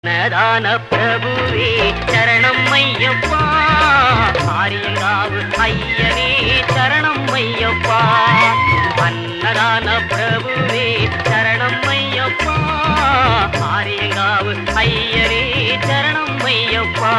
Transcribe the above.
நதான பிரபுவே சரணம் ஐயப்பா, ஆரியங்காவு ஐயனே சரணம் ஐயப்பா. அன்னதான பிரபுவே சரணம் ஐயப்பா, ஆரியங்காவு ஐயனே சரணம் ஐயப்பா.